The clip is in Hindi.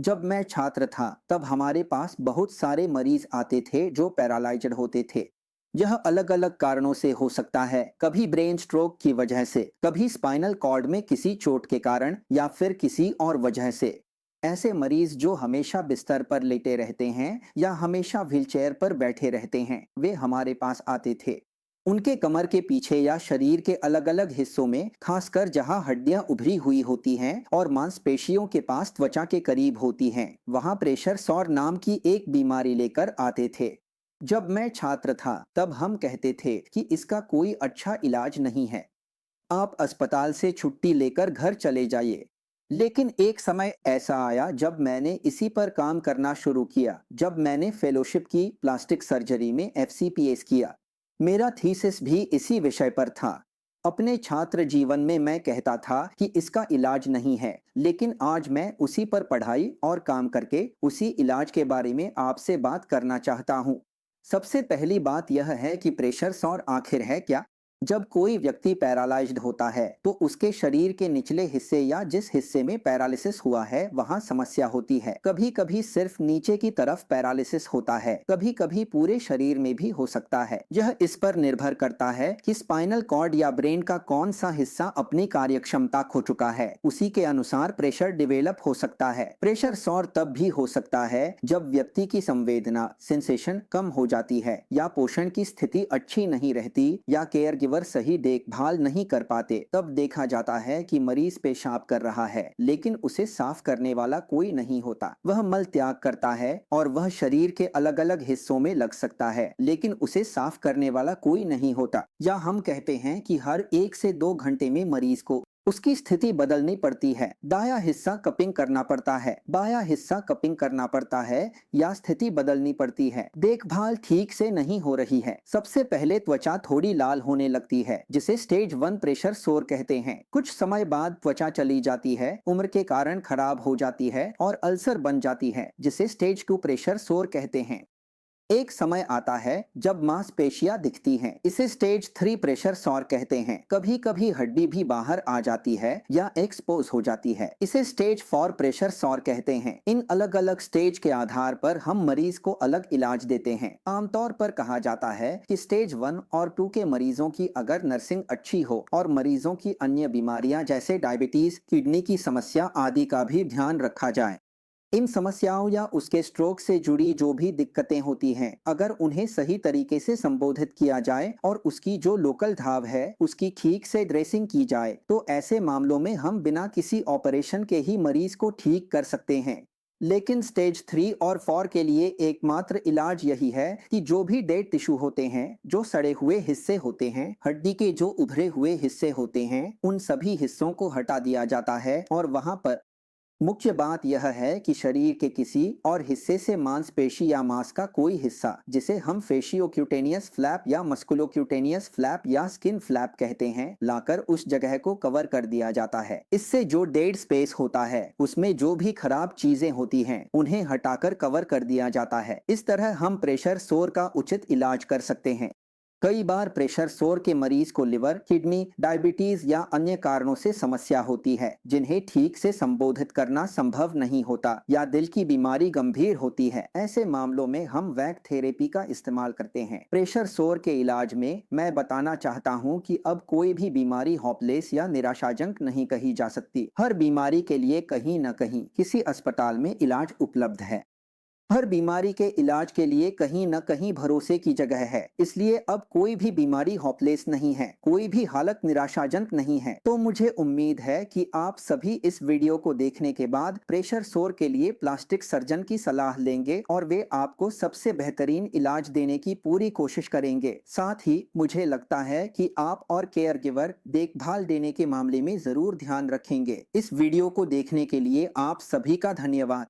जब मैं छात्र था तब हमारे पास बहुत सारे मरीज आते थे जो पैरालाइज्ड होते थे। यह अलग अलग कारणों से हो सकता है, कभी ब्रेन स्ट्रोक की वजह से, कभी स्पाइनल कॉर्ड में किसी चोट के कारण या फिर किसी और वजह से। ऐसे मरीज जो हमेशा बिस्तर पर लेटे रहते हैं या हमेशा व्हीलचेयर पर बैठे रहते हैं वे हमारे पास आते थे। उनके कमर के पीछे या शरीर के अलग अलग हिस्सों में, खासकर जहां हड्डियां उभरी हुई होती हैं और मांसपेशियों के पास त्वचा के करीब होती हैं, वहां प्रेशर सॉर नाम की एक बीमारी लेकर आते थे। जब मैं छात्र था तब हम कहते थे कि इसका कोई अच्छा इलाज नहीं है, आप अस्पताल से छुट्टी लेकर घर चले जाइए। लेकिन एक समय ऐसा आया जब मैंने इसी पर काम करना शुरू किया, जब मैंने फेलोशिप की प्लास्टिक सर्जरी में एफसीपीएस किया। मेरा थीसिस भी इसी विषय पर था। अपने छात्र जीवन में मैं कहता था कि इसका इलाज नहीं है, लेकिन आज मैं उसी पर पढ़ाई और काम करके उसी इलाज के बारे में आपसे बात करना चाहता हूँ। सबसे पहली बात यह है कि प्रेशर सौर आखिर है क्या। जब कोई व्यक्ति पैरालाइज्ड होता है तो उसके शरीर के निचले हिस्से या जिस हिस्से में पैरालिसिस हुआ है वहां समस्या होती है। कभी कभी सिर्फ नीचे की तरफ पैरालिसिस होता है, कभी कभी पूरे शरीर में भी हो सकता है। यह इस पर निर्भर करता है कि स्पाइनल कॉर्ड या ब्रेन का कौन सा हिस्सा अपनी कार्यक्षमता खो चुका है। उसी के अनुसार प्रेशर डिवेलप हो सकता है। प्रेशर सौर तब भी हो सकता है जब व्यक्ति की संवेदना सेंसेशन कम हो जाती है, या पोषण की स्थिति अच्छी नहीं रहती, या केयर गिवर सही देखभाल नहीं कर पाते। तब देखा जाता है कि मरीज पेशाब कर रहा है लेकिन उसे साफ करने वाला कोई नहीं होता। वह मल त्याग करता है और वह शरीर के अलग अलग हिस्सों में लग सकता है, लेकिन उसे साफ करने वाला कोई नहीं होता। या हम कहते हैं कि हर 1 से 2 घंटे में मरीज को उसकी स्थिति बदलनी पड़ती है। दायां हिस्सा कपिंग करना पड़ता है, बायां हिस्सा कपिंग करना पड़ता है, या स्थिति बदलनी पड़ती है। देखभाल ठीक से नहीं हो रही है। सबसे पहले त्वचा थोड़ी लाल होने लगती है, जिसे स्टेज 1 प्रेशर सोर कहते हैं। कुछ समय बाद त्वचा चली जाती है, उम्र के कारण खराब हो जाती है और अल्सर बन जाती है, जिसे स्टेज 2 प्रेशर सोर कहते हैं। एक समय आता है जब मांसपेशियां दिखती हैं, इसे स्टेज 3 प्रेशर सॉर कहते हैं। कभी कभी हड्डी भी बाहर आ जाती है या एक्सपोज हो जाती है, इसे स्टेज 4 प्रेशर सॉर कहते हैं। इन अलग अलग स्टेज के आधार पर हम मरीज को अलग इलाज देते हैं। आमतौर पर कहा जाता है कि स्टेज 1 और 2 के मरीजों की अगर नर्सिंग अच्छी हो और मरीजों की अन्य बीमारियां जैसे डायबिटीज, किडनी की समस्या आदि का भी ध्यान रखा जाए। इन समस्याओं या उसके स्ट्रोक से जुड़ी जो भी दिक्कतें होती हैं, अगर उन्हें सही तरीके से संबोधित किया जाए और उसकी जो लोकल घाव है उसकी ठीक से ड्रेसिंग की जाए, तो ऐसे मामलों में हम बिना किसी ऑपरेशन के ही मरीज को ठीक कर सकते हैं। लेकिन स्टेज 3 और 4 के लिए एकमात्र इलाज यही है कि जो भी डेड टिश्यू होते हैं, जो सड़े हुए हिस्से होते हैं, हड्डी के जो उभरे हुए हिस्से होते हैं, उन सभी हिस्सों को हटा दिया जाता है। और वहां पर मुख्य बात यह है कि शरीर के किसी और हिस्से से मांसपेशी या मांस का कोई हिस्सा, जिसे हम फेशियोक्यूटेनियस फ्लैप या मस्कुलोक्यूटेनियस फ्लैप या स्किन फ्लैप कहते हैं, लाकर उस जगह को कवर कर दिया जाता है। इससे जो डेड स्पेस होता है उसमें जो भी खराब चीजें होती हैं उन्हें हटाकर कवर कर दिया जाता है। इस तरह हम प्रेशर सोर का उचित इलाज कर सकते हैं। कई बार प्रेशर सोर के मरीज को लिवर, किडनी, डायबिटीज या अन्य कारणों से समस्या होती है, जिन्हें ठीक से संबोधित करना संभव नहीं होता, या दिल की बीमारी गंभीर होती है। ऐसे मामलों में हम वैक थेरेपी का इस्तेमाल करते हैं। प्रेशर सोर के इलाज में मैं बताना चाहता हूं कि अब कोई भी बीमारी होपलेस या निराशाजनक नहीं कही जा सकती। हर बीमारी के लिए कहीं न कहीं किसी अस्पताल में इलाज उपलब्ध है। हर बीमारी के इलाज के लिए कहीं न कहीं भरोसे की जगह है। इसलिए अब कोई भी बीमारी होपलेस नहीं है, कोई भी हालत निराशाजनक नहीं है। तो मुझे उम्मीद है कि आप सभी इस वीडियो को देखने के बाद प्रेशर सोर के लिए प्लास्टिक सर्जन की सलाह लेंगे और वे आपको सबसे बेहतरीन इलाज देने की पूरी कोशिश करेंगे। साथ ही मुझे लगता है कि आप और केयर गिवर देखभाल देने के मामले में जरूर ध्यान रखेंगे। इस वीडियो को देखने के लिए आप सभी का धन्यवाद।